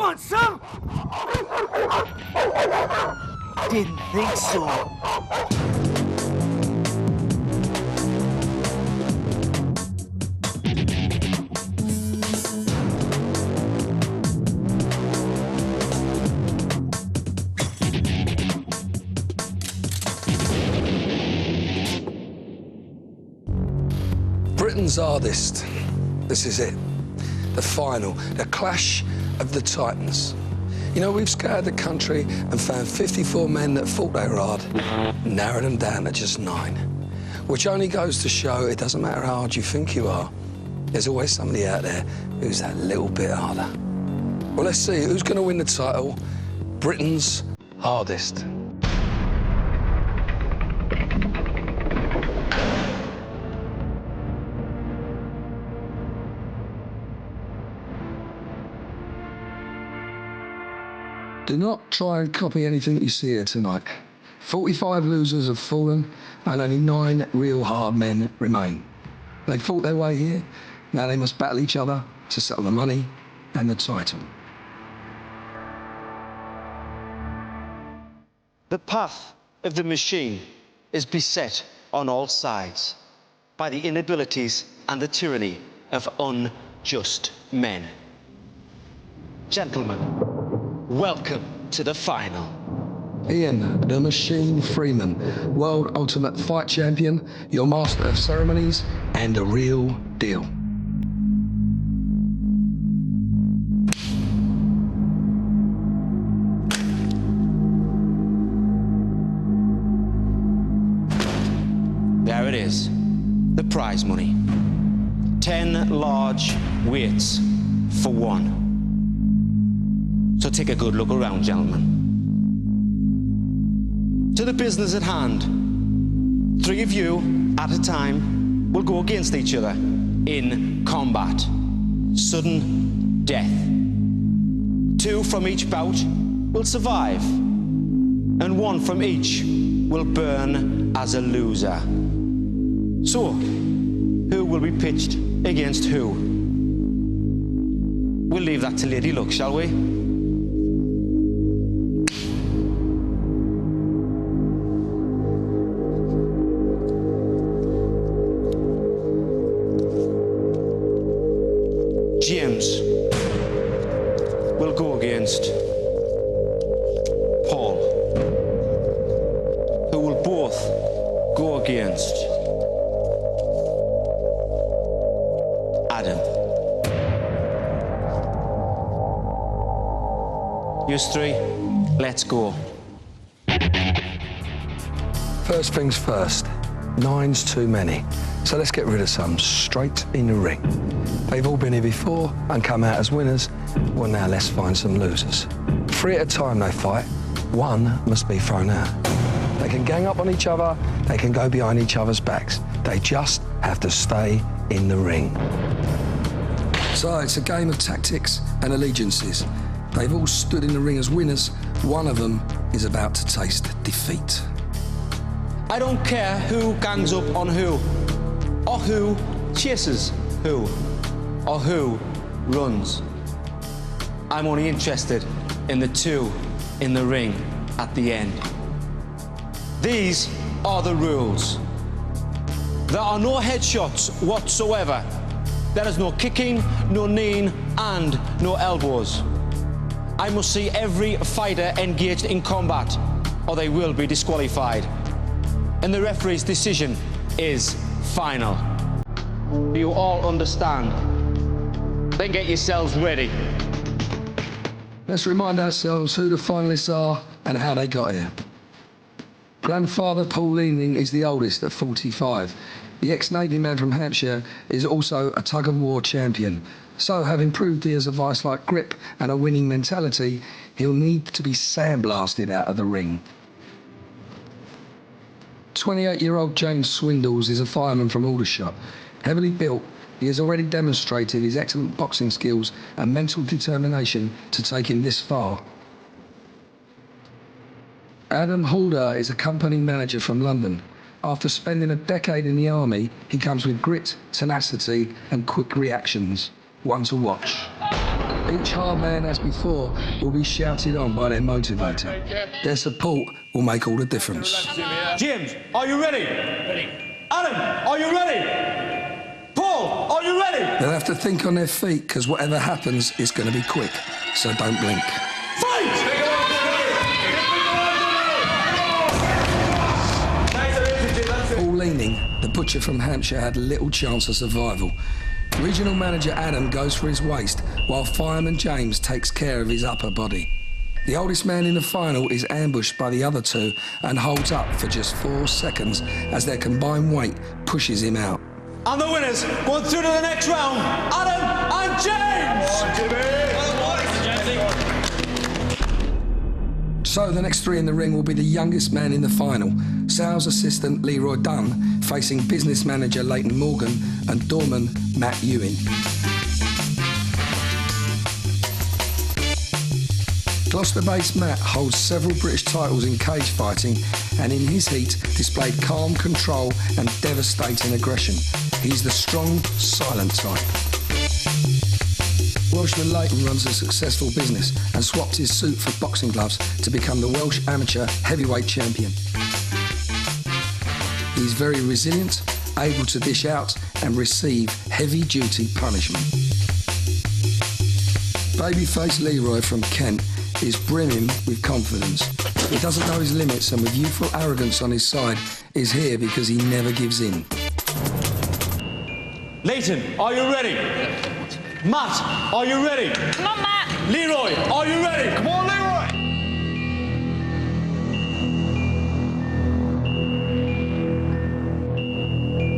Want some? Didn't think so. Britain's hardest. This is it. The final, the clash of the titans. You know, we've scoured the country and found 54 men that thought they were hard, narrowed them down to just 9, which only goes to show it doesn't matter how hard you think you are. There's always somebody out there who's that little bit harder. Well, let's see, who's going to win the title? Britain's hardest. Do not try and copy anything you see here tonight. 45 losers have fallen and only 9 real hard men remain. They fought their way here, now they must battle each other to settle the money and the title. The path of the machine is beset on all sides by the inabilities and the tyranny of unjust men. Gentlemen, welcome to the final. Ian, the Machine Freeman, World Ultimate Fight Champion, your master of ceremonies, and the real deal. There it is, the prize money. 10 large weights for 1. So take a good look around, gentlemen. To the business at hand. 3 of you, at a time, will go against each other in combat. Sudden death. 2 from each bout will survive, and 1 from each will burn as a loser. So, who will be pitched against who? We'll leave that to Lady Luck, shall we? James will go against Paul, who will both go against Adam. You 3, let's go. First things first, 9's too many. So let's get rid of some straight in the ring. They've all been here before and come out as winners. Well, now let's find some losers. 3 at a time they fight. 1 must be thrown out. They can gang up on each other. They can go behind each other's backs. They just have to stay in the ring. So it's a game of tactics and allegiances. They've all stood in the ring as winners. One of them is about to taste defeat. I don't care who gangs up on who, or who chases who, or who runs. I'm only interested in the 2 in the ring at the end. These are the rules. There are no headshots whatsoever. There is no kicking, no kneeing, and no elbows. I must see every fighter engaged in combat, or they will be disqualified. And the referee's decision is final. Do you all understand? Then get yourselves ready. Let's remind ourselves who the finalists are and how they got here. Grandfather Paul Leaning is the oldest at 45. The ex-Navy man from Hampshire is also a tug-of-war champion. So, having proved he has a vice-like grip and a winning mentality, he'll need to be sandblasted out of the ring. 28-year-old James Swindles is a fireman from Aldershot. Heavily built, he has already demonstrated his excellent boxing skills and mental determination to take him this far. Adam Halder is a company manager from London. After spending a decade in the army, he comes with grit, tenacity and quick reactions. One to watch. Each hard man, as before, will be shouted on by their motivator. Their support will make all the difference. James, are you ready? Ready. Adam, are you ready? Paul, are you ready? They'll have to think on their feet, because whatever happens is going to be quick, so don't blink. Fight! All leaning, the butcher from Hampshire had little chance of survival. Regional manager Adam goes for his waist, while fireman James takes care of his upper body. The oldest man in the final is ambushed by the other two and holds up for just 4 seconds as their combined weight pushes him out. And the winners going through to the next round, Adam and James! So the next three in the ring will be the youngest man in the final, sales assistant Leroy Dunn facing business manager Leighton Morgan and doorman Matt Ewing. Gloucester-based Matt holds several British titles in cage fighting and in his heat displayed calm control and devastating aggression. He's the strong, silent type. Welshman Leighton runs a successful business and swapped his suit for boxing gloves to become the Welsh amateur heavyweight champion. He's very resilient, able to dish out and receive heavy-duty punishment. Babyface Leroy from Kent is brimming with confidence. He doesn't know his limits and with youthful arrogance on his side is here because he never gives in. Leighton, are you ready? Matt, are you ready? Come on, Matt. Leroy, are you ready? Come on, Leroy!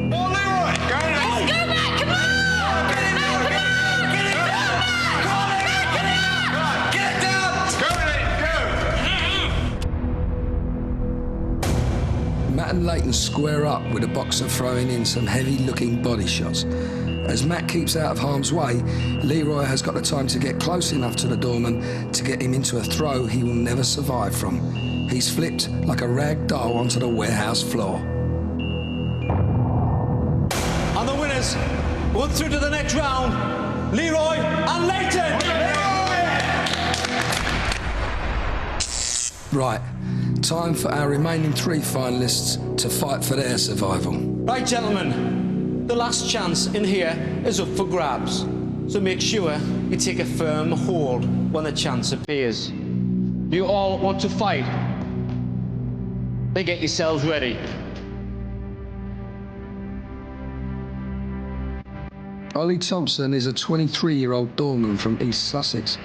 Come on, Leroy! Go, Let's go, Matt. Come on. Get it, Matt, Leroy, come get it, on. get it, Come on, Matt. Come on, get it down! Go, Matt and Leighton square up with a boxer throwing in some heavy-looking body shots. As Matt keeps out of harm's way, Leroy has got the time to get close enough to the doorman to get him into a throw he will never survive from. He's flipped like a rag doll onto the warehouse floor. And the winners going through to the next round, Leroy and Leighton! Right, time for our remaining 3 finalists to fight for their survival. Right, gentlemen. The last chance in here is up for grabs, so make sure you take a firm hold when the chance appears. You all want to fight? Then get yourselves ready. Ollie Thompson is a 23-year-old doorman from East Sussex.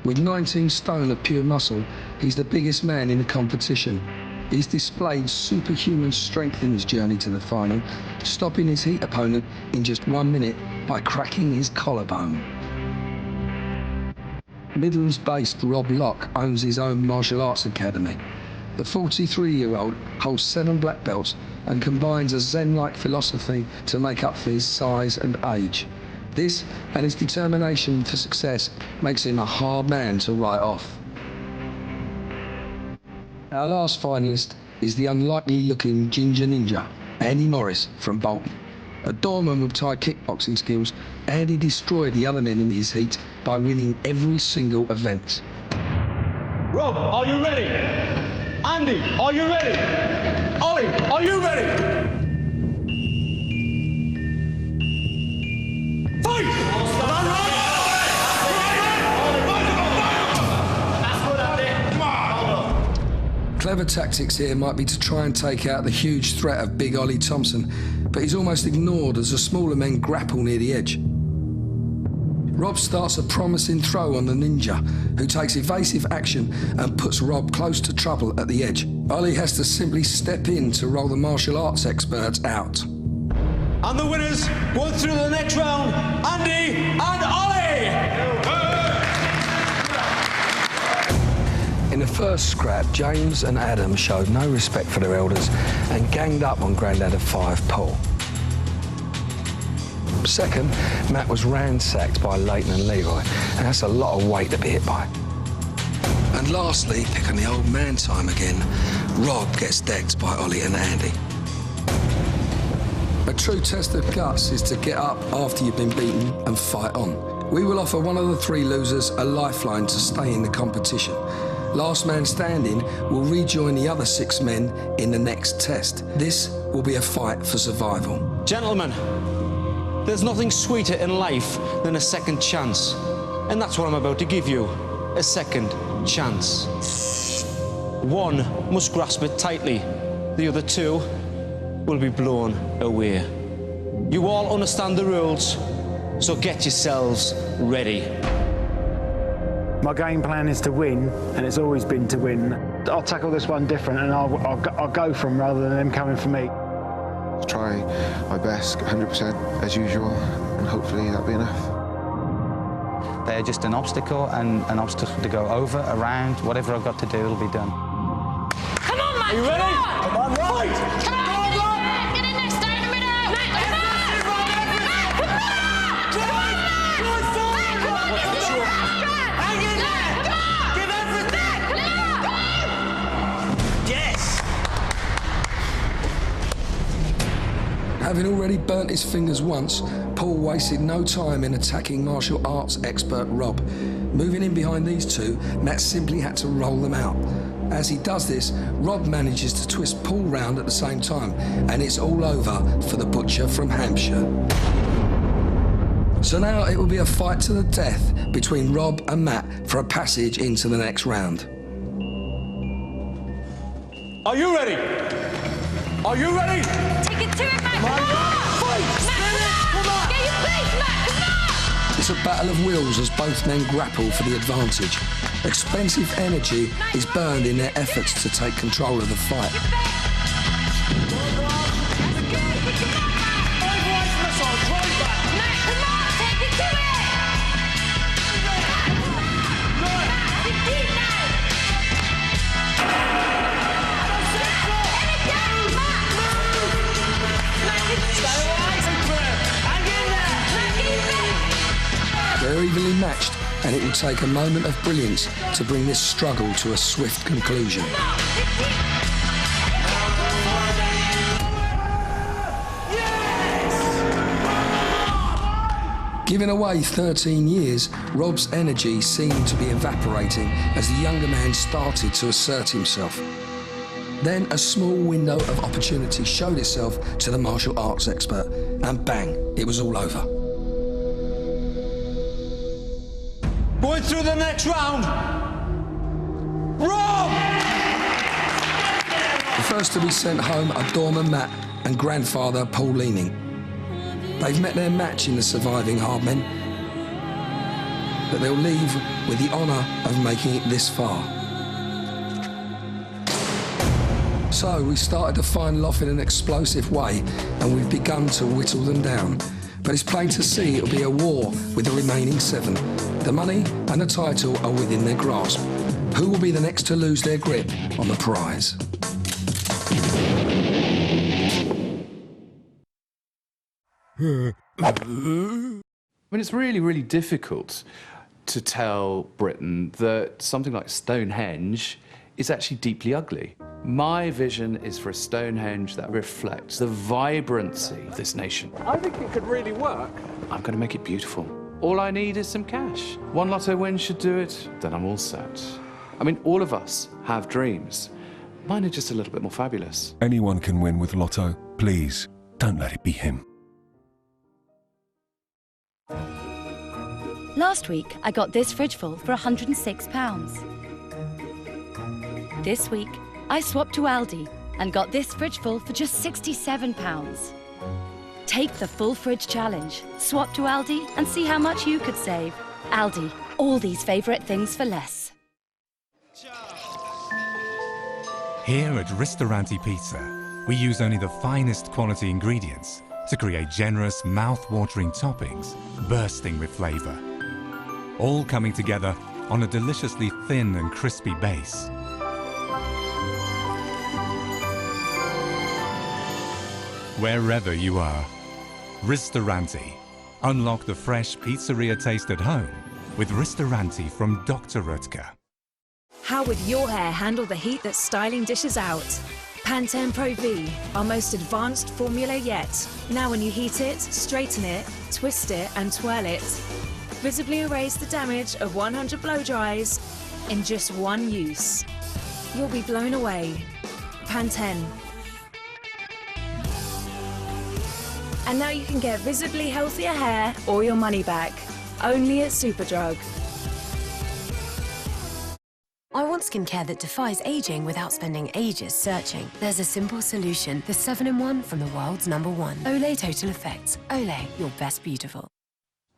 With 19 stone of pure muscle, he's the biggest man in the competition. He's displayed superhuman strength in his journey to the final, stopping his heat opponent in just 1 minute by cracking his collarbone. Midlands-based Rob Locke owns his own martial arts academy. The 43-year-old holds 7 black belts and combines a Zen-like philosophy to make up for his size and age. This and his determination for success makes him a hard man to write off. Our last finalist is the unlikely-looking ginger ninja, Andy Morris from Bolton. A doorman with Thai kickboxing skills, Andy destroyed the other men in his heat by winning every single event. Rob, are you ready? Andy, are you ready? Ollie, are you ready? Fight! Clever tactics here might be to try and take out the huge threat of big Ollie Thompson, but he's almost ignored as the smaller men grapple near the edge. Rob starts a promising throw on the ninja, who takes evasive action and puts Rob close to trouble at the edge. Ollie has to simply step in to roll the martial arts expert out. And the winners going through to the next round, Andy and Ollie! In the first scrap, James and Adam showed no respect for their elders and ganged up on Grandad of 5 Paul. Second, Matt was ransacked by Leighton and Leroy, and that's a lot of weight to be hit by. And lastly, picking the old man time again, Rob gets decked by Ollie and Andy. A true test of guts is to get up after you've been beaten and fight on. We will offer one of the 3 losers a lifeline to stay in the competition. Last man standing will rejoin the other 6 men in the next test. This will be a fight for survival. Gentlemen, there's nothing sweeter in life than a second chance. And that's what I'm about to give you, a second chance. One must grasp it tightly. The other 2 will be blown away. You all understand the rules, so get yourselves ready. My game plan is to win, and it's always been to win. I'll tackle this one different, and I'll go for them rather than them coming for me. Try my best, 100% as usual, and hopefully that'll be enough. They're just an obstacle, and an obstacle to go over, around, whatever I've got to do, it'll be done. Come on, Matt! Are you ready? Come on, right! Come on, get in there, stay in the middle! Matt, come on! Matt, come on! Come on, Matt! Come on, hang in there! Come on! Give everything! Come on! Yes! Having already burnt his fingers once, Paul wasted no time in attacking martial arts expert Rob. Moving in behind these 2, Matt simply had to roll them out. As he does this, Rob manages to twist Paul round at the same time, and it's all over for the butcher from Hampshire. So now it will be a fight to the death between Rob and Matt for a passage into the next round. Are you ready? Are you ready? Take it to it, Matt! Come on! Matt, come on! Get your face, Matt! Come on! It's a battle of wills as both men grapple for the advantage. Expensive energy is burned in their efforts to take control of the fight. They're evenly matched, and it will take a moment of brilliance to bring this struggle to a swift conclusion. Giving away 13 years, Rob's energy seemed to be evaporating as the younger man started to assert himself. Then a small window of opportunity showed itself to the martial arts expert, and bang, it was all over. Going through the next round, Rob! The first to be sent home are doorman Matt and grandfather Paul Leaning. They've met their match in the surviving hardmen, but they'll leave with the honour of making it this far. So we started to find off in an explosive way, and we've begun to whittle them down. But it's plain to see it'll be a war with the remaining 7. The money and the title are within their grasp. Who will be the next to lose their grip on the prize? I mean, it's really, really difficult to tell Britain that something like Stonehenge is actually deeply ugly. My vision is for a Stonehenge that reflects the vibrancy of this nation. I think it could really work. I'm going to make it beautiful. All I need is some cash. One lotto win should do it, then I'm all set. I mean, all of us have dreams. Mine are just a little bit more fabulous. Anyone can win with Lotto. Please, don't let it be him. Last week, I got this fridge full for £106. This week, I swapped to Aldi and got this fridge full for just £67. Take the full fridge challenge. Swap to Aldi and see how much you could save. Aldi, all these favourite things for less. Here at Ristorante Pizza, we use only the finest quality ingredients to create generous, mouth-watering toppings, bursting with flavour. All coming together on a deliciously thin and crispy base. Wherever you are, Ristorante. Unlock the fresh pizzeria taste at home with Ristorante from Dr. Rutger. How would your hair handle the heat that styling dishes out? Pantene Pro V, our most advanced formula yet. Now when you heat it, straighten it, twist it and twirl it, visibly erase the damage of 100 blow dries in just one use. You'll be blown away. Pantene. And now you can get visibly healthier hair or your money back. Only at Superdrug. I want skincare that defies aging without spending ages searching. There's a simple solution. The 7-in-1 from the world's #1. Olay Total Effects. Olay, your best beautiful.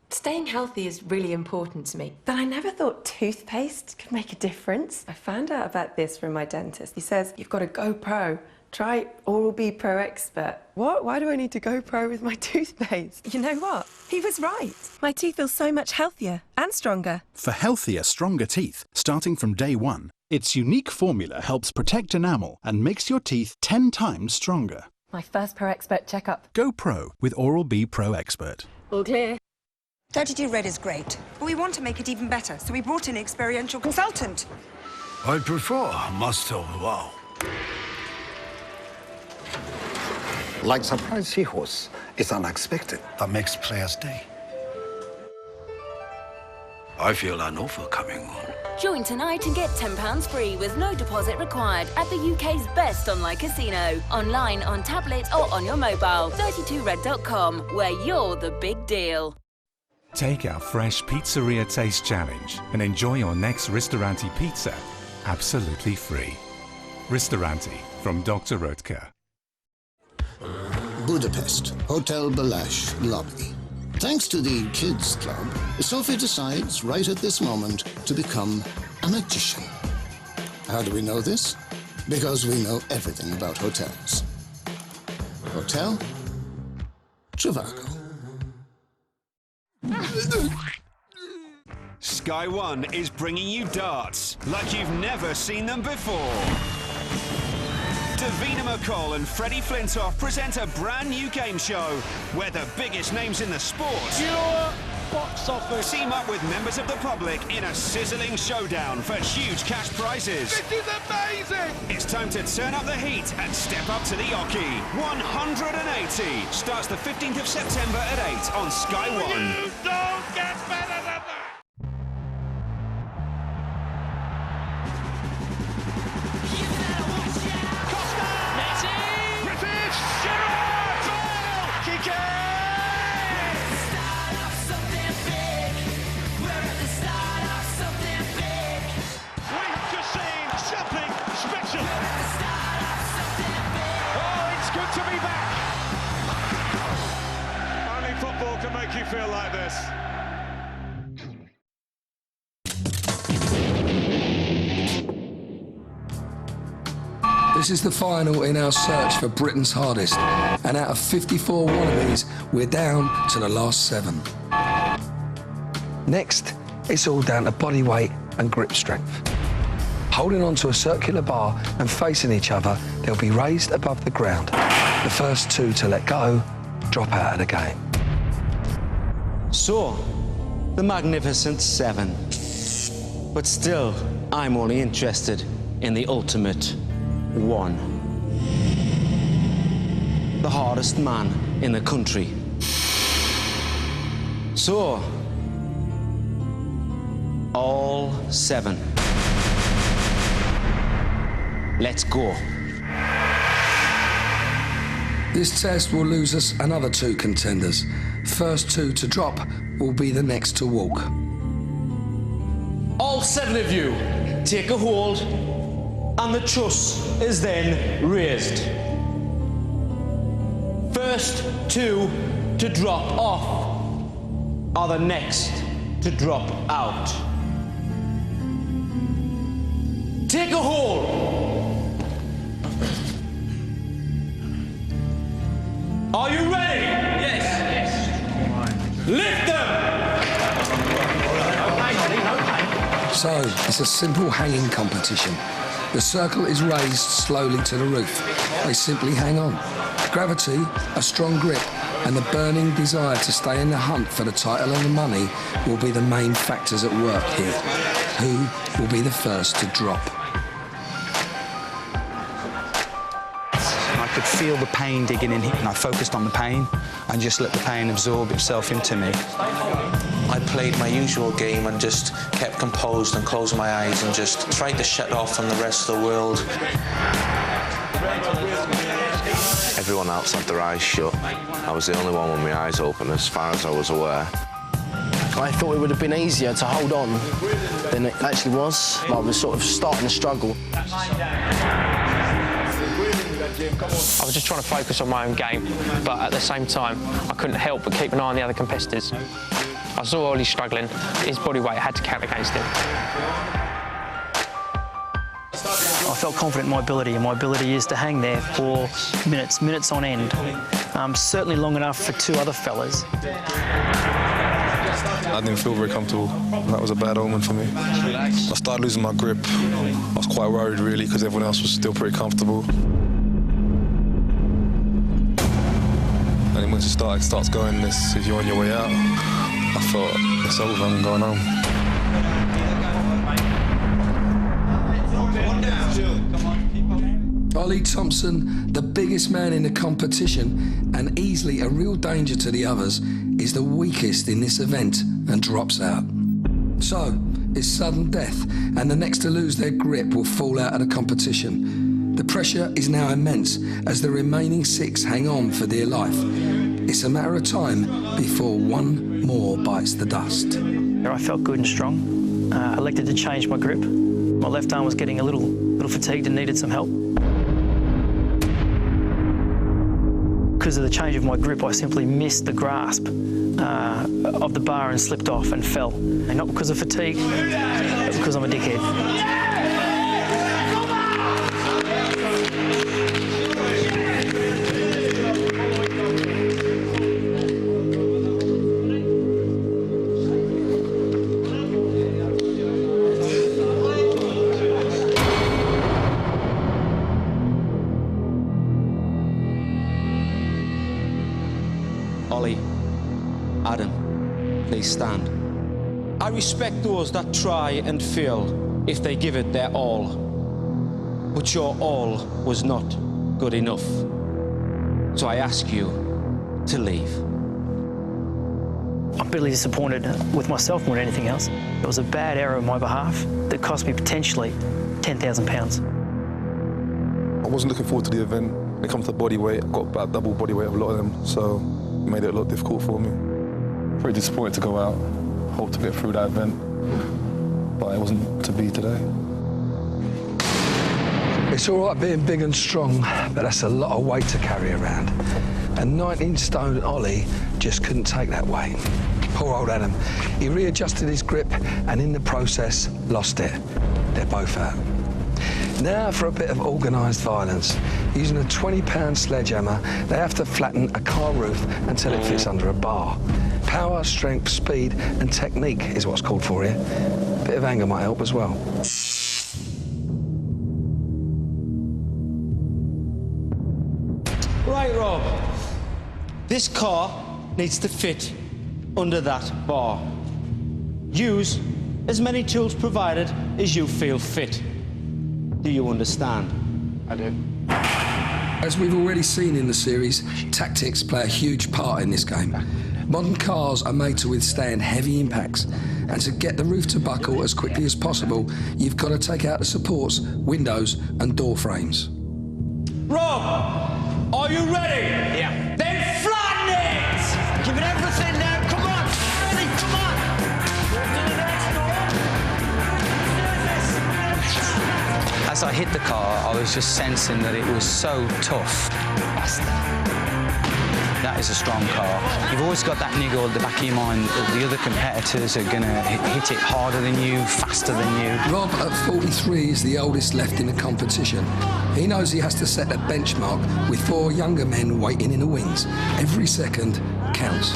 Staying healthy is really important to me, but I never thought toothpaste could make a difference. I found out about this from my dentist. He says, you've got to go pro. Try Oral-B Pro Expert. What? Why do I need to go pro with my toothpaste? You know what? He was right. My teeth feel so much healthier and stronger. For healthier, stronger teeth, starting from day one, its unique formula helps protect enamel and makes your teeth 10 times stronger. My first Pro Expert checkup. Go pro with Oral-B Pro Expert. All clear. 32 Red is great, but we want to make it even better, so we brought in an experiential consultant. I prefer Master Wow. Like surprise seahorse, it's unexpected. That makes players' day. I feel an offer coming on. Join tonight and get £10 free with no deposit required at the UK's best online casino. Online, on tablet or on your mobile. 32red.com, where you're the big deal. Take our fresh Pizzeria Taste Challenge and enjoy your next Ristorante pizza absolutely free. Ristorante from Dr. Röttger. Budapest, Hotel Balázs lobby. Thanks to the Kids Club, Sophie decides right at this moment to become a magician. How do we know this? Because we know everything about hotels. Hotel Trivago. Sky One is bringing you darts like you've never seen them before. Davina McCall and Freddie Flintoff present a brand new game show where the biggest names in the sport pure box office team up with members of the public in a sizzling showdown for huge cash prizes. This is amazing! It's time to turn up the heat and step up to the Oki. 180 starts the 15th of September at 8 on Sky One. You don't get better than that! To be back. Only football can make you feel like this. This is the final in our search for Britain's hardest, and out of 54 wannabes, we're down to the last 7. Next, it's all down to body weight and grip strength. Holding onto a circular bar and facing each other, they'll be raised above the ground. The first 2 to let go drop out of the game. So, the Magnificent 7. But still, I'm only interested in the ultimate 1. The hardest man in the country. So, all 7. Let's go. This test will lose us another 2 contenders. First 2 to drop will be the next to walk. All 7 of you take a hold, and the truss is then raised. First 2 to drop off are the next to drop out. Take a hold. Are you ready? Yes. Lift them! So, it's a simple hanging competition. The circle is raised slowly to the roof. They simply hang on. Gravity, a strong grip, and the burning desire to stay in the hunt for the title and the money will be the main factors at work here. Who will be the first to drop? I could feel the pain digging in here, and I focused on the pain and just let the pain absorb itself into me. I played my usual game and just kept composed and closed my eyes and just tried to shut off from the rest of the world. Everyone else had their eyes shut. I was the only one with my eyes open, as far as I was aware. I thought it would have been easier to hold on than it actually was. I was sort of starting to struggle. I was just trying to focus on my own game, but at the same time, I couldn't help but keep an eye on the other competitors. I saw Ollie struggling. His body weight had to count against him. I felt confident in my ability, and my ability is to hang there for minutes on end. Certainly long enough for two other fellas. I didn't feel very comfortable. That was a bad omen for me. I started losing my grip. I was quite worried, really, because everyone else was still pretty comfortable. And then once it starts going this, if you're on your way out, I thought, it's over, I'm going home. Ollie Thompson, the biggest man in the competition and easily a real danger to the others, is the weakest in this event and drops out. So, it's sudden death, and the next to lose their grip will fall out of the competition. The pressure is now immense as the remaining 6 hang on for dear life. It's a matter of time before one more bites the dust. I felt good and strong. I elected to change my grip. My left arm was getting a little fatigued and needed some help. Because of the change of my grip, I simply missed the grasp of the bar and slipped off and fell. And not because of fatigue, but because I'm a dickhead. Ollie, Adam, please stand. I respect those that try and fail if they give it their all. But your all was not good enough. So I ask you to leave. I'm bitterly disappointed with myself more than anything else. It was a bad error on my behalf that cost me potentially £10,000. I wasn't looking forward to the event. When it comes to body weight, I've got about double body weight of a lot of them, so it made it a lot difficult for me. Very disappointed to go out. Hope to get through that event, but it wasn't to be today. It's all right being big and strong, but that's a lot of weight to carry around. And 19-stone Ollie just couldn't take that weight. Poor old Adam. He readjusted his grip and in the process lost it. They're both out. Now for a bit of organised violence. Using a 20-pound sledgehammer, they have to flatten a car roof until it fits under a bar. Power, strength, speed and technique is what's called for here. A bit of anger might help as well. Right, Rob. This car needs to fit under that bar. Use as many tools provided as you feel fit. Do you understand? I do. As we've already seen in the series, tactics play a huge part in this game. Modern cars are made to withstand heavy impacts, and to get the roof to buckle as quickly as possible, you've got to take out the supports, windows and door frames. Rob, are you ready? Yeah. Then flatten it! Give it everything now, come on! Ready, come on! As I hit the car, I was just sensing that it was so tough. That is a strong car. You've always got that niggle at the back of your mind that the other competitors are going to hit it harder than you, faster than you. Rob, at 43, is the oldest left in the competition. He knows he has to set a benchmark with 4 younger men waiting in the wings. Every second counts.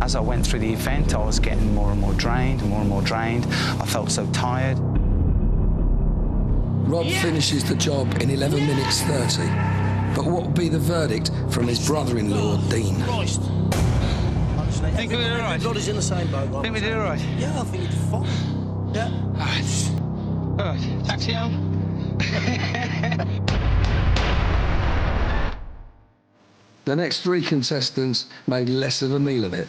As I went through the event, I was getting more and more drained, more and more drained. I felt so tired. Rob finishes the job in 11 minutes 30. But what will be the verdict from his brother-in-law, Dean? Think we did all right? Everybody's in the same boat. Think we did all right? Yeah, I think it's fine. Yeah. All right, taxi home. The next 3 contestants made less of a meal of it.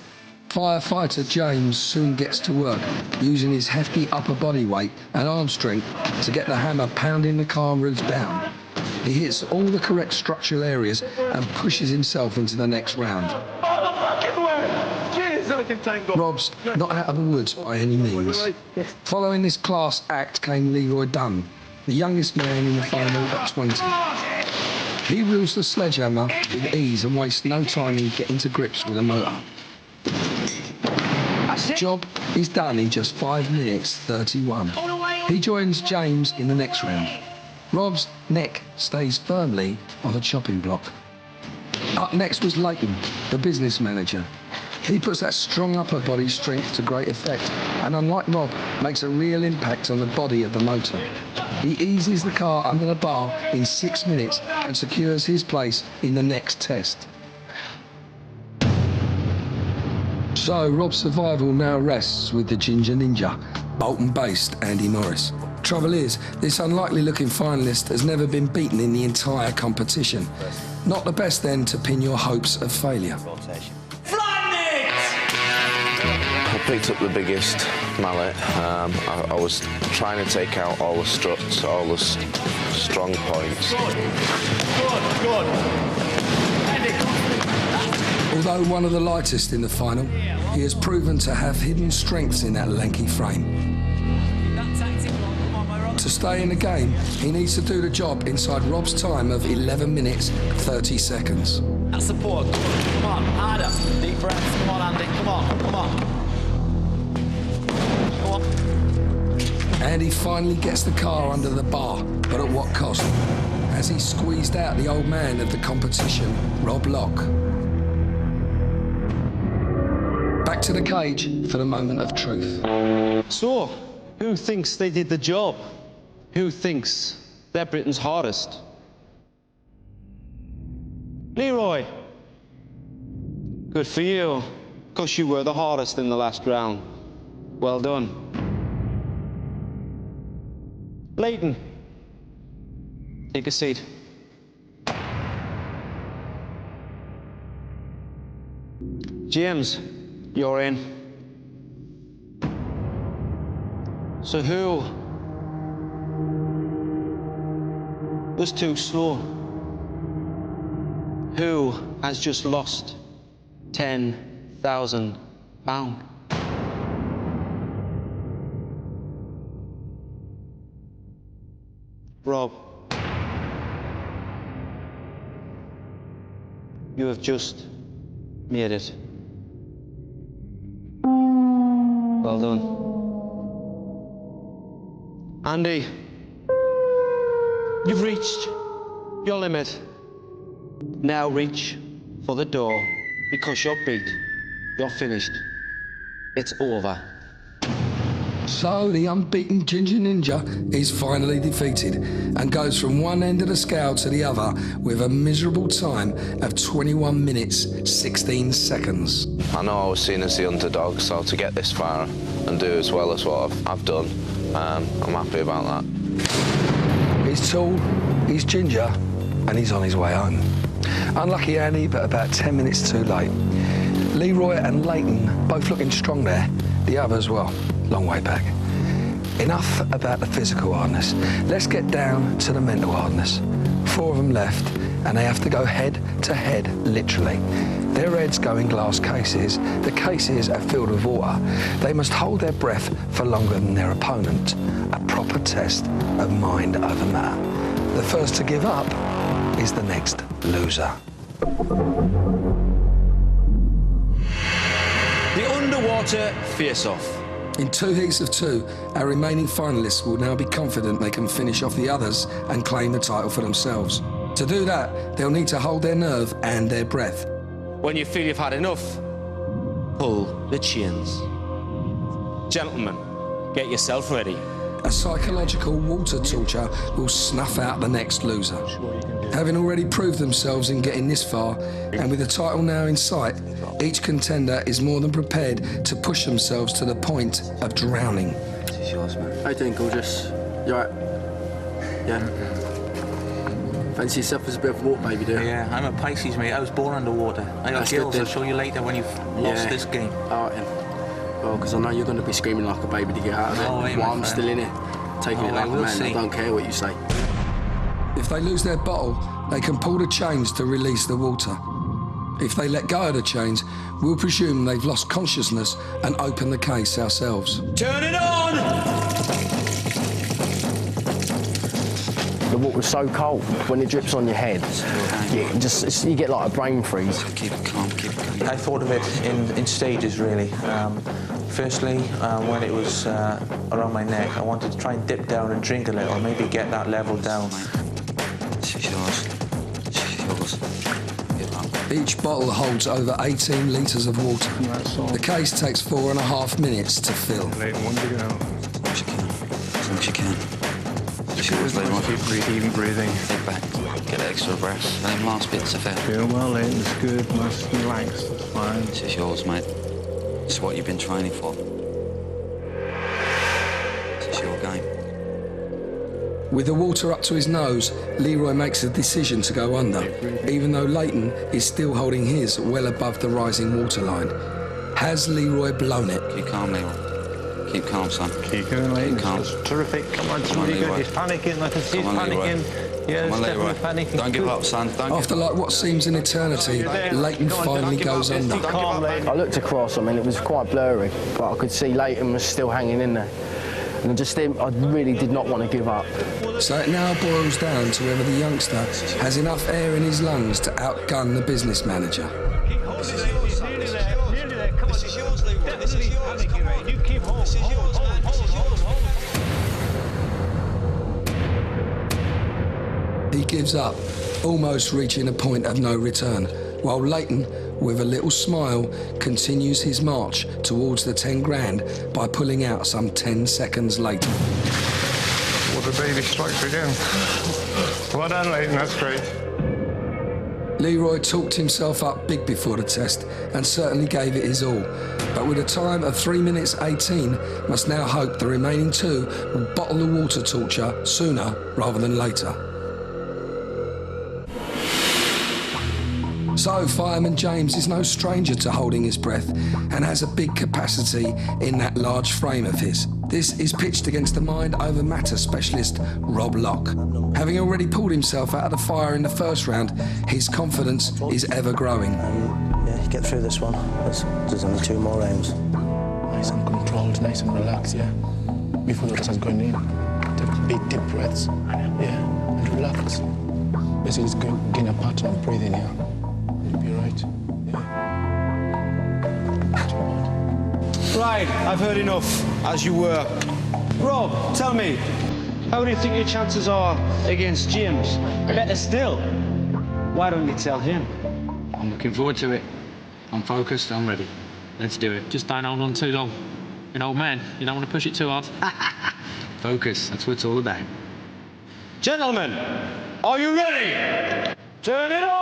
Firefighter James soon gets to work, using his hefty upper body weight and arm strength to get the hammer pounding the car roofs down. He hits all the correct structural areas and pushes himself into the next round. Rob's not out of the woods by any means. Following this class act came Leroy Dunn, the youngest man in the final at 20. He wields the sledgehammer with ease and wastes no time in getting to grips with a motor. Job is done in just 5 minutes 31. He joins James in the next round. Rob's neck stays firmly on the chopping block. Up next was Leighton, the business manager. He puts that strong upper body strength to great effect, and unlike Rob, makes a real impact on the body of the motor. He eases the car under the bar in 6 minutes and secures his place in the next test. So Rob's survival now rests with the Ginger Ninja, Bolton-based Andy Morris. Trouble is, this unlikely-looking finalist has never been beaten in the entire competition. Not the best then to pin your hopes of failure. I picked up the biggest mallet. I was trying to take out all the struts, all the strong points. Good. Although one of the lightest in the final, he has proven to have hidden strengths in that lanky frame. To stay in the game, he needs to do the job inside Rob's time of 11 minutes 30 seconds. That's support. Come on, harder. Deep breaths. Come on, Andy. Come on. And he finally gets the car under the bar, but at what cost? As he squeezed out the old man of the competition, Rob Locke. Back to the cage for the moment of truth. So, who thinks they did the job? Who thinks they're Britain's hardest? Leroy. Good for you, because you were the hardest in the last round. Well done. Leighton. Take a seat. James, you're in. So who was too slow? Who has just lost £10,000? Rob, you have just made it. Well done. Andy, you've reached your limit. Now reach for the door, because you're beat. You're finished. It's over. So the unbeaten Ginger Ninja is finally defeated and goes from one end of the scale to the other with a miserable time of 21 minutes 16 seconds. I know I was seen as the underdog, so to get this far and do as well as what I've done, I'm happy about that. He's tall, he's ginger, and he's on his way home. Unlucky Andy, but about 10 minutes too late. Leroy and Leighton both looking strong there. The others, well, long way back. Enough about the physical hardness. Let's get down to the mental hardness. 4 of them left, and they have to go head to head, literally. Their heads go in glass cases. The cases are filled with water. They must hold their breath for longer than their opponent. A proper test of mind over matter. The first to give up is the next loser. The underwater face-off. In 2 heats of 2, our remaining finalists will now be confident they can finish off the others and claim the title for themselves. To do that, they'll need to hold their nerve and their breath. When you feel you've had enough, pull the chains. Gentlemen, get yourself ready. A psychological water torture will snuff out the next loser. Having already proved themselves in getting this far, and with the title now in sight, each contender is more than prepared to push themselves to the point of drowning. This is yours, man. How you doing, gorgeous? You alright? Yeah? Fancy yourself as a bit of a water baby, do you? Yeah, I'm a Pisces, mate. I was born underwater. I got gills. I'll show you later when you've lost this game. All right, then. Well, because I know you're going to be screaming like a baby to get out of it. While I'm still in it, taking it like a man. I don't care what you say. If they lose their bottle, they can pull the chains to release the water. If they let go of the chains, we'll presume they've lost consciousness and open the case ourselves. Turn it on! The water's so cold when it drips on your head. You get like a brain freeze. Keep it calm, keep it calm. I thought of it in stages, really. Firstly, when it was around my neck, I wanted to try and dip down and drink a little, maybe get that level down. This is yours. This is yours. Each bottle holds over 18 litres of water. The case takes 4.5 minutes to fill. Leighton, one to go. As long as you can. Keep breathing. Sit back. Get extra breath. Them last bits are fair. Feel well, Leighton. It's good. Nice and relaxed. It's fine. This is yours, mate. It's what you've been training for. This is your game. With the water up to his nose, Leroy makes a decision to go under, even though Leighton is still holding his well above the rising waterline. Has Leroy blown it? Keep calm, Leroy. Keep calm, son. Keep going, Leighton. Keep calm. It's terrific. Come on, Leroy. He's panicking. I can see he's panicking. Yeah, come on, Leroy. Panicking. Don't give up, son. After like what seems an eternity, Leighton finally goes under. I looked across. I mean, it was quite blurry, but I could see Leighton was still hanging in there. And I really did not want to give up. So it now boils down to whether the youngster has enough air in his lungs to outgun the business manager. He gives up, almost reaching a point of no return, while Leighton, with a little smile, continues his march towards the 10 grand by pulling out some 10 seconds later. What a baby strikes again. Well done, Leighton. That's great. Leroy talked himself up big before the test and certainly gave it his all. But with a time of 3 minutes 18, must now hope the remaining two will bottle the water torture sooner rather than later. So Fireman James is no stranger to holding his breath and has a big capacity in that large frame of his. This is pitched against the mind over matter specialist Rob Locke. Having already pulled himself out of the fire in the first round, his confidence is ever growing. Yeah, get through this one. There's only 2 more rounds. Nice and controlled, nice and relaxed, yeah. Before the test is going in, take big deep breaths, yeah, and relax. Basically, it's getting a pattern of breathing here. You'll be right, yeah. Right, I've heard enough, as you were. Rob, tell me, how do you think your chances are against James? Better still, why don't you tell him? I'm looking forward to it. I'm focused, I'm ready. Let's do it. Just don't hold on too long. You're an old man, you don't want to push it too hard. Focus, that's what it's all about. Gentlemen, are you ready? Turn it on!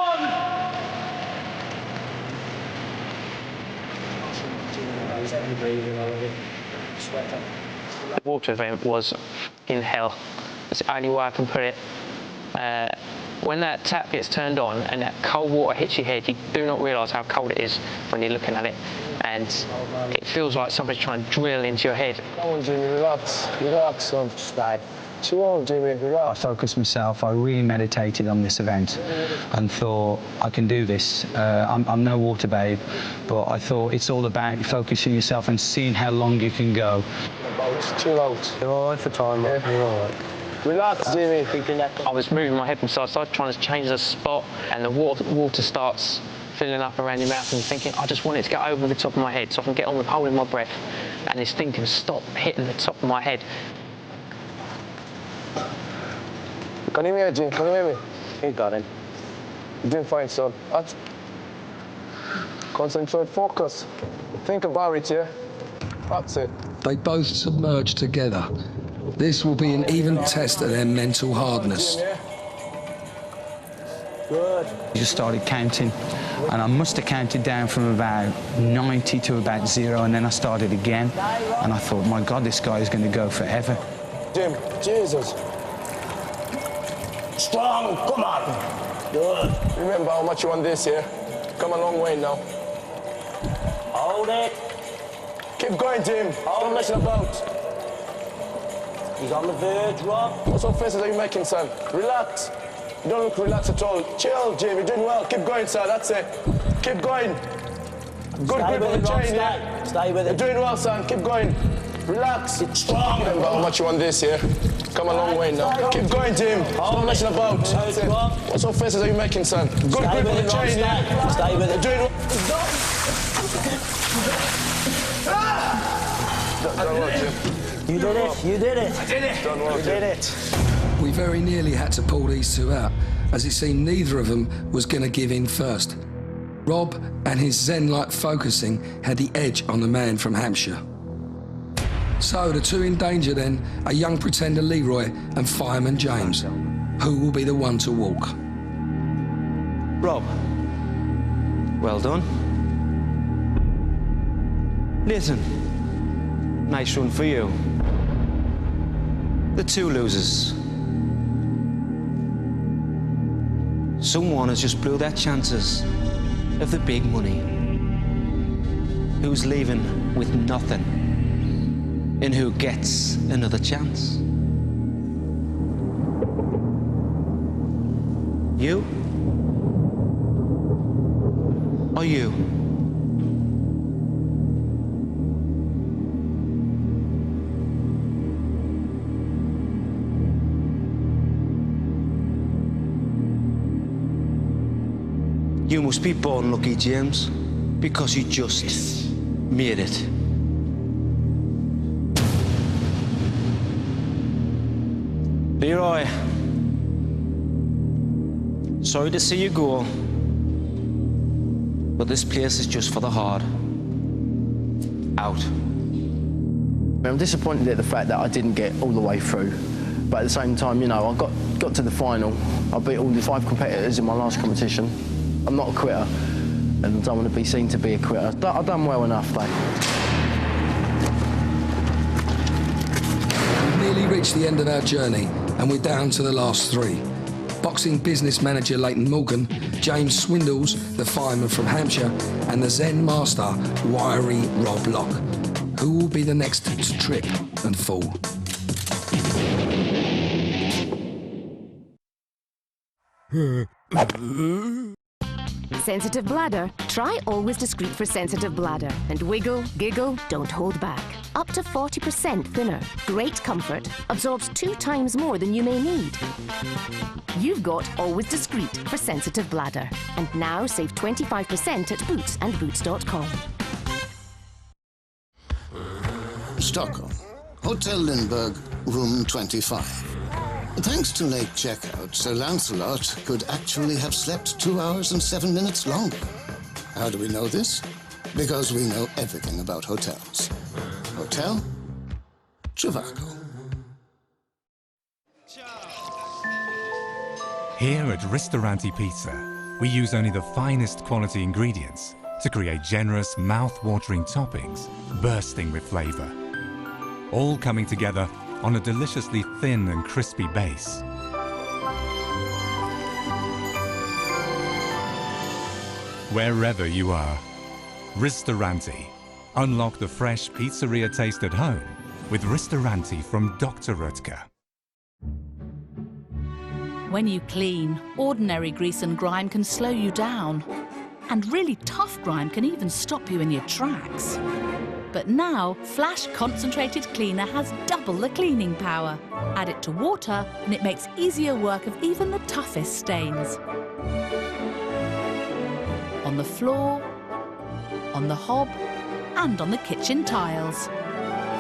The water event was in hell. That's the only way I can put it. When that tap gets turned on and that cold water hits your head, you do not realise how cold it is when you're looking at it. And it feels like somebody's trying to drill into your head. Come on, Jimmy, relax. Relax, son. Stay. Too old, Jimmy, relax. I focused myself, I really meditated on this event and thought, I can do this. I'm no water babe, but I thought it's all about focusing yourself and seeing how long you can go. It's too old. You're all right for time, yeah? You're all right. Relax, Jimmy. I was moving my head from side to side, trying to change the spot, and the water starts filling up around your mouth and thinking, I just want it to get over the top of my head so I can get on with holding my breath. And it's thinking, stop hitting the top of my head. Can you hear me, Jim? Can you hear me? You got it. You're doing fine, son. Concentrate, focus. Think about it, yeah? That's it. They both submerge together. This will be an even test of their mental hardness. Good. I just started counting, and I must have counted down from about 90 to about 0, and then I started again, and I thought, my God, this guy is going to go forever. Jim, Jesus. Strong, come on. Good. Remember how much you won this year? Come a long way now. Hold it. Keep going, Jim. Don't mess about. He's on the verge, Rob. What sort of faces are you making, son? Relax. You don't look relaxed at all. Chill, Jim. You're doing well. Keep going, son. That's it. Keep going. Good grip on the chain, yeah? Stay with it. You're doing well, son. Keep going. Relax. It's strong. Remember how much you won this year? Come a long way now. Keep going, Jim. Don't mess about. That's it. What sort of faces are you making, son? Good grip on the chain, yeah? Stay with it. You're doing well. Don't worry, Jim. You did it. You did it. I did it. Don't worry, You did it. We very nearly had to pull these two out, as it seemed neither of them was going to give in first. Rob and his zen-like focusing had the edge on the man from Hampshire. So the two in danger then are young pretender Leroy and fireman James. Who will be the one to walk? Rob, well done. Leighton, nice run for you. The two losers. Someone has just blew their chances of the big money. Who's leaving with nothing? And who gets another chance? You? Or you? You must be born lucky, James, because you just made it. Leroy, sorry to see you go, but this place is just for the hard. Out. I'm disappointed at the fact that I didn't get all the way through, but at the same time, you know, I got to the final. I beat all the 5 competitors in my last competition. I'm not a quitter, and I don't want to be seen to be a quitter. I've done well enough, though. We've nearly reached the end of our journey, and we're down to the last 3. Boxing business manager Leighton Morgan, James Swindles, the fireman from Hampshire, and the Zen master, wiry Rob Locke. Who will be the next to trip and fall? Sensitive bladder? Try Always Discreet for sensitive bladder. And wiggle, giggle, don't hold back. Up to 40% thinner. Great comfort. Absorbs 2 times more than you may need. You've got Always Discreet for sensitive bladder. And now save 25% at Boots and Boots.com. Stockholm, Hotel Lindbergh, room 25. Thanks to late checkout, Sir Lancelot could actually have slept 2 hours and 7 minutes longer. How do we know this? Because we know everything about hotels. Hotel Trivago. Here at Ristorante Pizza, we use only the finest quality ingredients to create generous, mouth-watering toppings, bursting with flavour. All coming together on a deliciously thin and crispy base. Wherever you are, Ristorante. Unlock the fresh pizzeria taste at home with Ristorante from Dr. Rutger. When you clean, ordinary grease and grime can slow you down. And really tough grime can even stop you in your tracks. But now, Flash Concentrated Cleaner has double the cleaning power. Add it to water and it makes easier work of even the toughest stains. On the floor, on the hob, and on the kitchen tiles.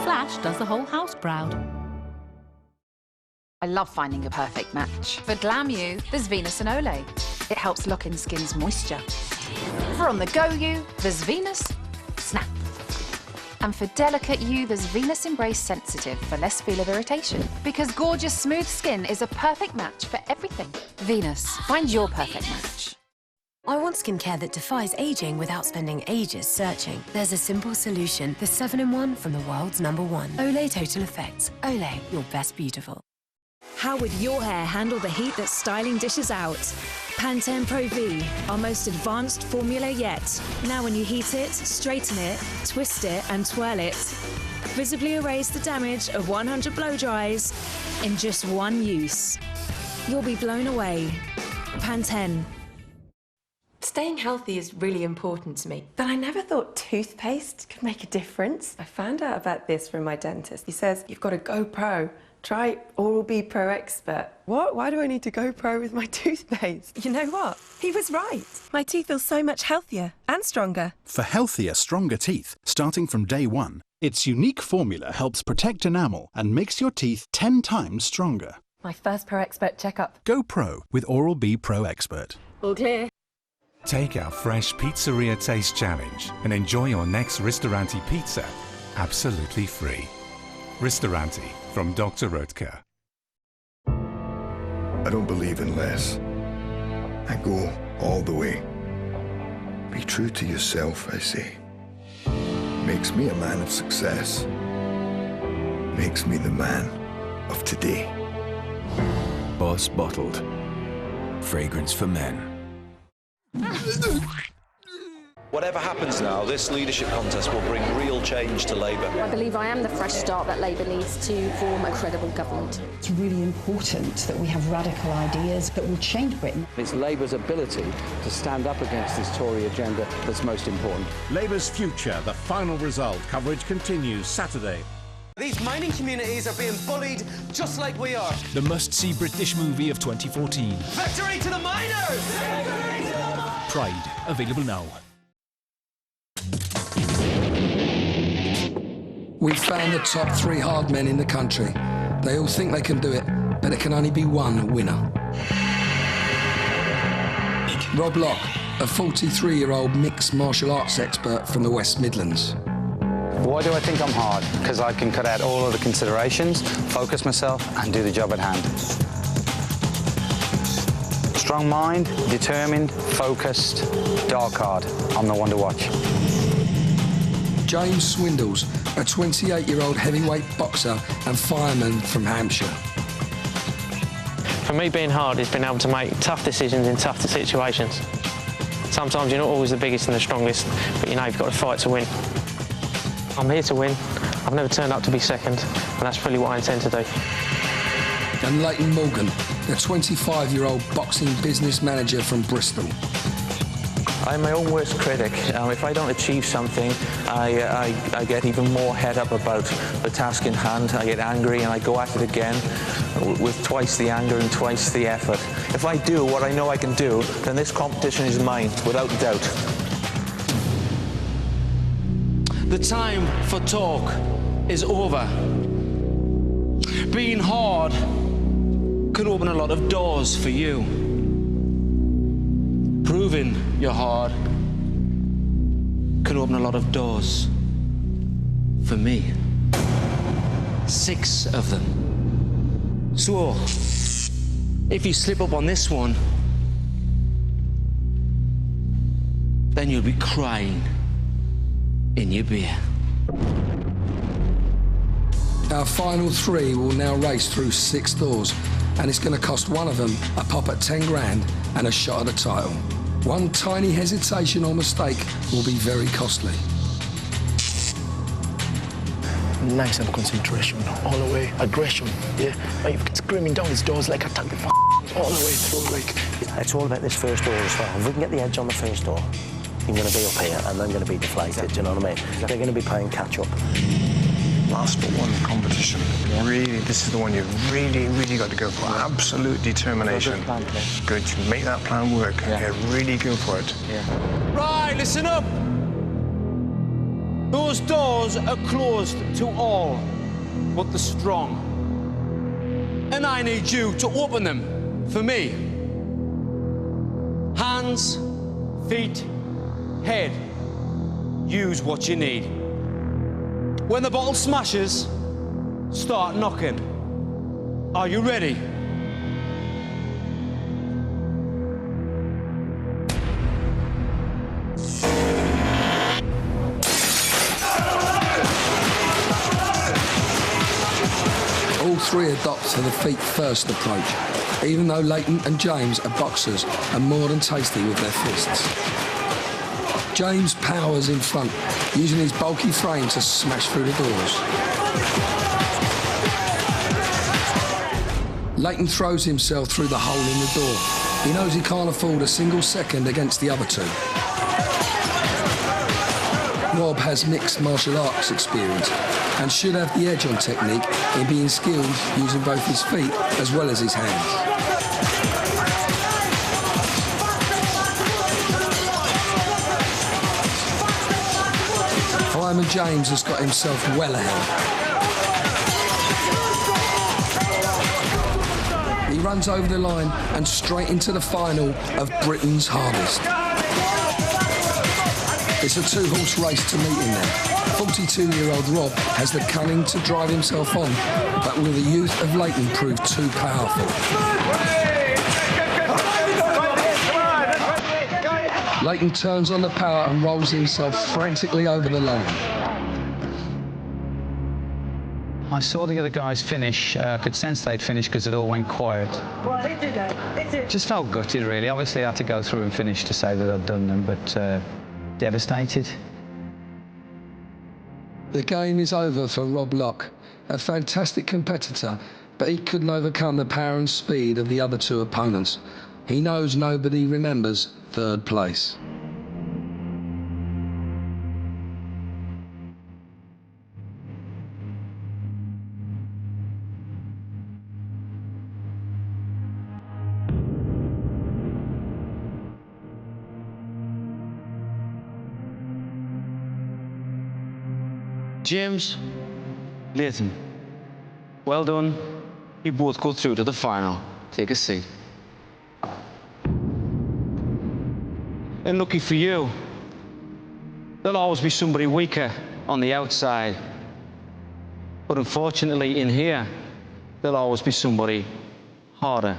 Flash does the whole house proud. I love finding a perfect match. For glam you, there's Venus and Olay. It helps lock in skin's moisture. For on the go you, there's Venus Snap. And for delicate you, there's Venus Embrace Sensitive for less feel of irritation. Because gorgeous, smooth skin is a perfect match for everything. Venus, find your perfect match. I want skincare that defies aging without spending ages searching. There's a simple solution, the 7-in-1 from the world's #1. Olay Total Effects. Olay, your best beautiful. How would your hair handle the heat that styling dishes out? Pantene Pro V, our most advanced formula yet. Now when you heat it, straighten it, twist it and twirl it. Visibly erase the damage of 100 blow dries in just one use. You'll be blown away. Pantene. Staying healthy is really important to me, but I never thought toothpaste could make a difference. I found out about this from my dentist. He says, you've got to go pro. Try Oral-B Pro Expert. What? Why do I need to go pro with my toothpaste? You know what? He was right. My teeth feel so much healthier and stronger. For healthier, stronger teeth, starting from day one, its unique formula helps protect enamel and makes your teeth 10 times stronger. My first Pro Expert checkup. Go pro with Oral-B Pro Expert. All clear. Take our fresh Pizzeria Taste Challenge and enjoy your next Ristorante pizza absolutely free. Ristorante from Dr. Röttger. I don't believe in less. I go all the way. Be true to yourself, I say. Makes me a man of success. Makes me the man of today. Boss Bottled. Fragrance for men. Whatever happens now, this leadership contest will bring real change to Labour. I believe I am the fresh start that Labour needs to form a credible government. It's really important that we have radical ideas that will change Britain. It's Labour's ability to stand up against this Tory agenda that's most important. Labour's future, the final result. Coverage continues Saturday. These mining communities are being bullied just like we are. The must-see British movie of 2014. Victory to the miners! Victory to the miners! Pride, available now. We've found the top 3 hard men in the country. They all think they can do it, but there can only be one winner. Rob Locke, a 43-year-old mixed martial arts expert from the West Midlands. Why do I think I'm hard? Because I can cut out all other considerations, focus myself and do the job at hand. Strong mind, determined, focused, dark hard. I'm the one to watch. James Swindles, a 28-year-old heavyweight boxer and fireman from Hampshire. For me, being hard is being able to make tough decisions in tough situations. Sometimes you're not always the biggest and the strongest, but you know you've got to fight to win. I'm here to win. I've never turned up to be second, and that's really what I intend to do. And Leighton Morgan, a 25-year-old boxing business manager from Bristol. I'm my own worst critic. If I don't achieve something, I get even more head up about the task in hand. I get angry and I go at it again with twice the anger and twice the effort. If I do what I know I can do, then this competition is mine, without doubt. The time for talk is over. Being hard can open a lot of doors for you. Proving you're hard can open a lot of doors for me. 6 of them. So, if you slip up on this one, then you'll be crying in your beer. Our final 3 will now race through 6 doors, and it's going to cost one of them a pop at 10 grand and a shot at the title. One tiny hesitation or mistake will be very costly. Nice and concentration, all the way. Aggression, yeah. Like screaming down these doors like attack the all the way through. Like it's all about this first door as well. If we can get the edge on the first door, you're going to be up here and then going to be deflated. Do you know what I mean? They're going to be playing catch up. last but one competition. Really, this is the one you've really got to go for. Absolute determination. Good to make that plan work. Yeah, really go for it. Yeah. Right, listen up. Those doors are closed to all but the strong. And I need you to open them for me. Hands, feet, head. Use what you need. When the bottle smashes, start knocking. Are you ready? All three adopt to the feet-first approach, even though Leighton and James are boxers and more than tasty with their fists. James powers in front, using his bulky frame to smash through the doors. Leighton throws himself through the hole in the door. He knows he can't afford a single second against the other two. Rob has mixed martial arts experience and should have the edge on technique in being skilled using both his feet as well as his hands. Fireman James has got himself well ahead. He runs over the line and straight into the final of Britain's hardest. It's a two-horse race to meet in there. 42-year-old Rob has the cunning to drive himself on, but will the youth of Leighton prove too powerful? Leighton turns on the power and rolls himself frantically over the line. I saw the other guys finish. I could sense they'd finished because it all went quiet. Just felt gutted, really. Obviously, I had to go through and finish to say that I'd done them, but devastated. The game is over for Rob Locke, a fantastic competitor, but he couldn't overcome the power and speed of the other two opponents. He knows nobody remembers third place. James, Leighton, well done. You both go through to the final. Take a seat. And lucky for you, there'll always be somebody weaker on the outside. But unfortunately, in here, there'll always be somebody harder.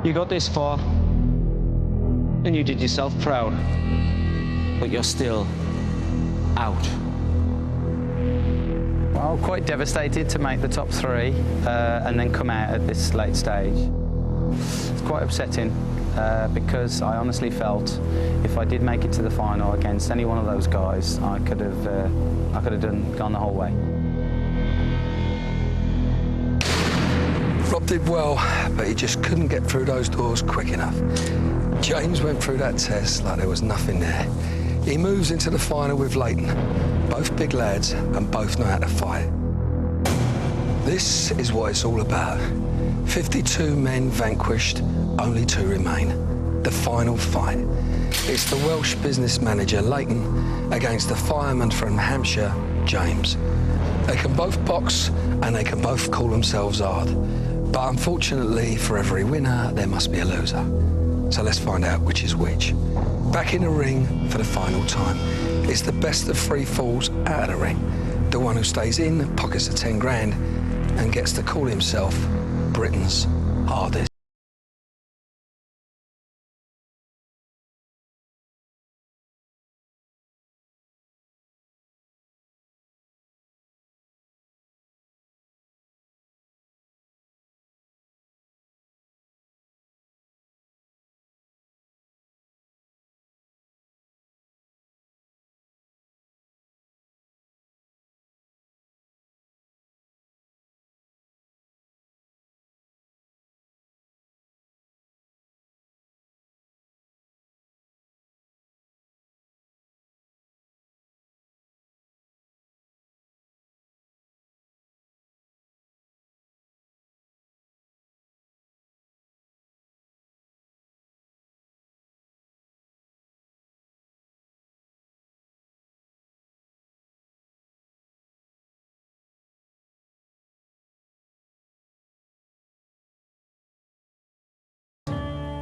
You got this far, and you did yourself proud. But you're still out. Well, quite devastated to make the top three and then come out at this late stage. It's quite upsetting because I honestly felt if I did make it to the final against any one of those guys, I could have gone the whole way. Rob did well, but he just couldn't get through those doors quick enough. James went through that test like there was nothing there. He moves into the final with Leighton. Both big lads and both know how to fight. This is what it's all about. 52 men vanquished, only 2 remain. The final fight. It's the Welsh business manager, Leighton, against the fireman from Hampshire, James. They can both box and they can both call themselves hard. But unfortunately, for every winner, there must be a loser. So let's find out which is which. Back in the ring for the final time. It's the best of 3 falls out of the ring. The one who stays in pockets the 10 grand and gets to call himself Britain's hardest.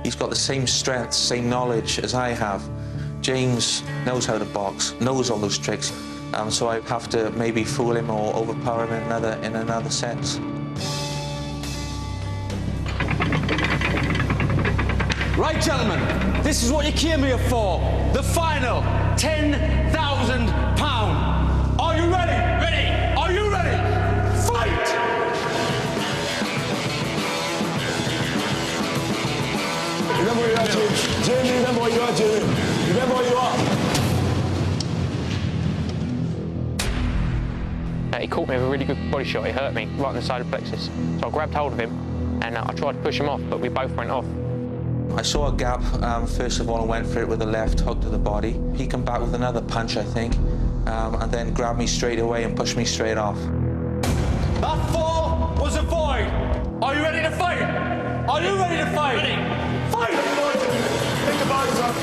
He's got the same strength, same knowledge as I have. James knows how to box, knows all those tricks, so I have to maybe fool him or overpower him in another sense. Right, gentlemen, this is what you came here for. The final, £10,000. Are you ready? Ready. Are you ready? Fight! you are. He caught me with a really good body shot. He hurt me right on the side of the plexus. So I grabbed hold of him and I tried to push him off, but we both went off. I saw a gap. First of all, I went for it with the left hook to the body. He came back with another punch, I think, and then grabbed me straight away and pushed me straight off. That fall was a void. Are you ready to fight? Are you ready to fight? Ready. Fight! Think about it, son.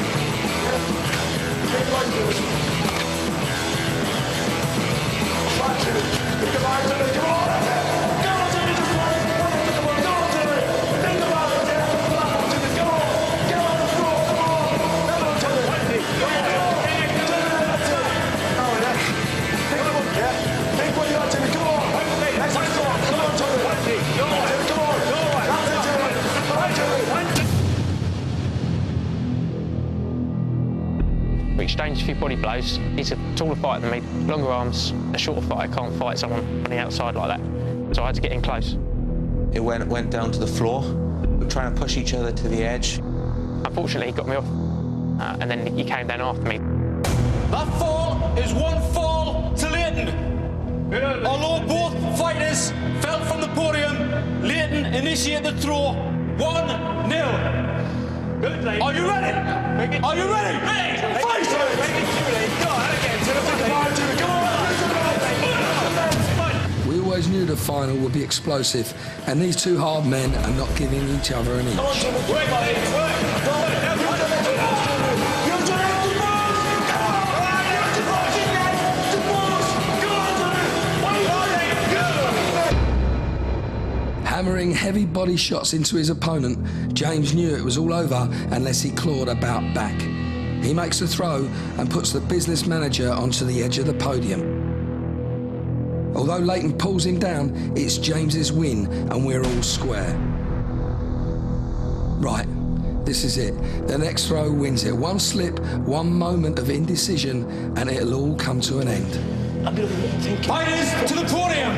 Think about it. Think about it. Come on! We exchanged a few body blows. He's a taller fighter than me, longer arms, a shorter fighter can't fight someone on the outside like that. So I had to get in close. It went down to the floor. We were trying to push each other to the edge. Unfortunately, he got me off, and then he came down after me. That fall is one fall to Leighton. Although both fighters fell from the podium, Leighton initiated the throw 1-0. Are you ready? Are you ready? Ready! Fight! We always knew the final would be explosive, and these two hard men are not giving each other an inch. Hammering heavy body shots into his opponent, James knew it was all over unless he clawed a bout back. He makes the throw and puts the business manager onto the edge of the podium. Although Leighton pulls him down, it's James's win and we're all square. Right, this is it. The next throw wins it. One slip, one moment of indecision, and it'll all come to an end. Fighters to the podium!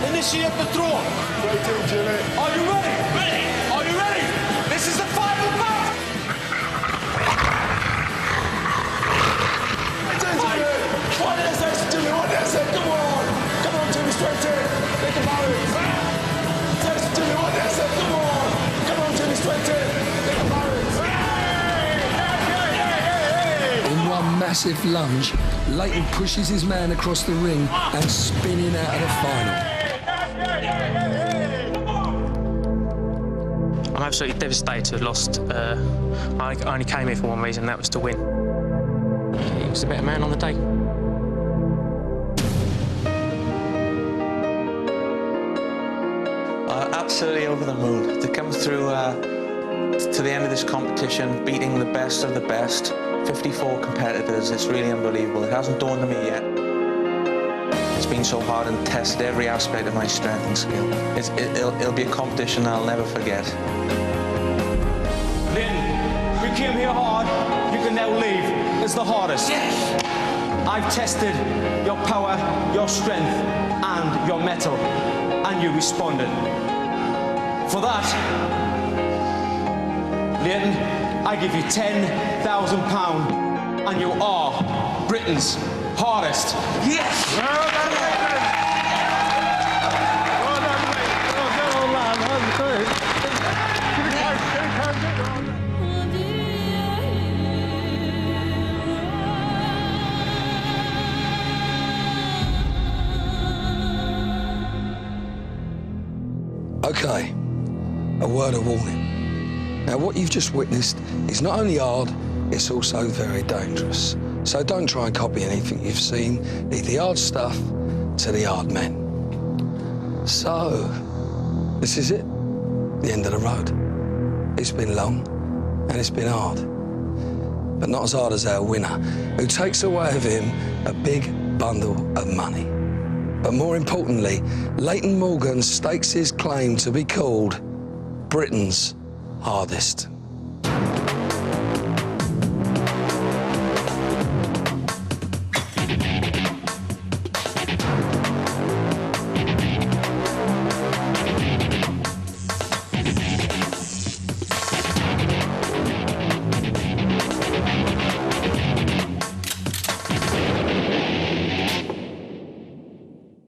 Initiate the throw. Right in, Jimmy. Are you ready? Ready. Are you ready? This is the final bout. What is this, Jimmy? What is it? Come on. Come on, Jimmy, straight in. Think about it. Jimmy, what is it? Come on. Come on, Jimmy, straight in. Think about it. In one massive lunge, Leighton pushes his man across the ring and spinning out of the final. I'm absolutely devastated to have lost. I only came here for one reason, that was to win. He was the better man on the day. Absolutely over the moon. To come through to the end of this competition, beating the best of the best, 54 competitors, it's really unbelievable. It hasn't dawned on me yet. It's been so hard and tested every aspect of my strength and skill. It'll be a competition I'll never forget. Leighton, we came here hard. You can now leave. It's the hardest. Yes! I've tested your power, your strength, and your mettle, and you responded. For that, Leighton, I give you £10,000, and you are Britain's hardest. Yes! Okay, a word of warning. Now, what you've just witnessed is not only hard, it's also very dangerous. So don't try and copy anything you've seen. Leave the hard stuff to the hard men. So, this is it, the end of the road. It's been long and it's been hard, but not as hard as our winner, who takes away with him a big bundle of money. But more importantly, Leighton Morgan stakes his claim to be called Britain's hardest.